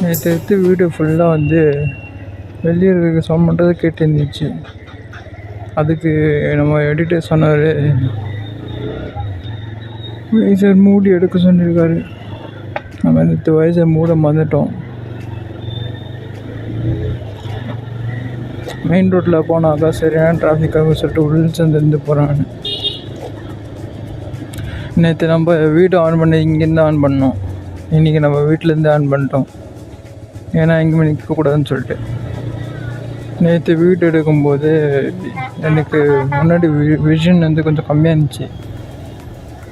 நேற்று வீடு ஃபுல்லாக வந்து வெளியே இருக்க சவுண்ட் பண்ணுறது கேட்டு இருந்துச்சு. அதுக்கு நம்ம எடிட்டர் சொன்னார், வைசர் மூடி எடுக்க சொல்லியிருக்காரு. நம்ம நேற்று வைசர் மூட மறந்துட்டோம். மெயின் ரோட்டில் போனாக்கா சரியான டிராஃபிக்காக சொல்லிட்டு உள்ள சேர்ந்து போகிறான்னு. நேற்று நம்ம வீடு ஆன் பண்ணி இங்கேருந்து ஆன் பண்ணோம். இன்றைக்கி நம்ம வீட்டிலேருந்து ஆன் பண்ணிட்டோம். ஏன்னா எங்கேயுமே நிற்கக்கூடாதுன்னு சொல்லிட்டு. நேற்று வீடு எடுக்கும்போது எனக்கு முன்னாடி விஷன் வந்து கொஞ்சம் கம்மியாக இருந்துச்சு.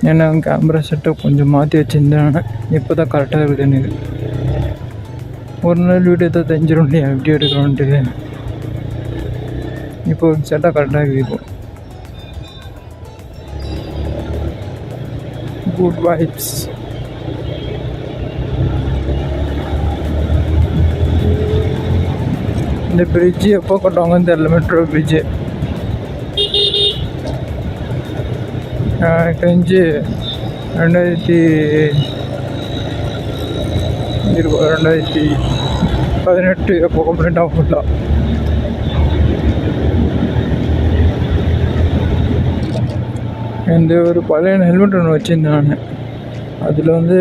ஏன்னா கேமரா செட்டப் கொஞ்சம் மாற்றி வச்சுருந்தேன். இப்போ தான் கரெக்டாக இருக்குது எனக்கு. ஒரு நாள் வீடு எதாவது தெரிஞ்சிடும் இல்லையா எப்படி எடுக்கிறோன்ட்டு. இப்போ செட்டாக கரெக்டாக இருக்குது. Good vibes. இந்த பிரிட்ஜு எப்போ கட்டுவாங்கன்னு தெரியல, மெட்ரோ பிரிட்ஜு. எனக்கு தெரிஞ்சு 2018 எப்போ கம்ப்ளீட் ஆகும்ல. இந்த ஒரு பழைய ஹெல்மெட் ஒன்று வச்சுருந்தேன் நான். அதில் வந்து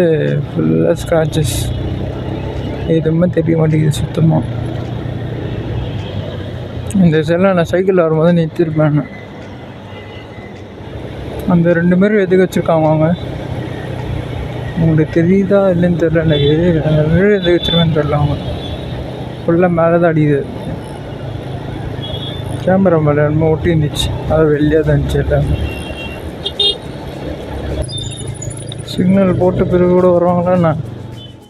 ஃபுல்லாக ஸ்க்ராச்சஸ், எதுவுமே தெரிய மாட்டேங்குது சுத்தமாக. இந்த சைடில் நான் சைக்கிள் வரும்போது நிறுத்திருப்பேன். அந்த 2 பேரும் எதுக்கு வச்சுருக்காங்க அவங்க, உங்களுக்கு தெரியுதா இல்லைன்னு தெரில. எனக்கு அந்த வீடு எதுக்கு வச்சுருக்கேன்னு தெரில. அவங்க ஃபுல்லாக மேலே தான் அடிக்குது. கேமரா மேலே என்னமோ ஒட்டி இருந்துச்சு, அது வெளியாக தான் இருந்துச்சு. எல்லாம் சிக்னல் போட்டு பிறகு கூட வருவாங்களா என்ன?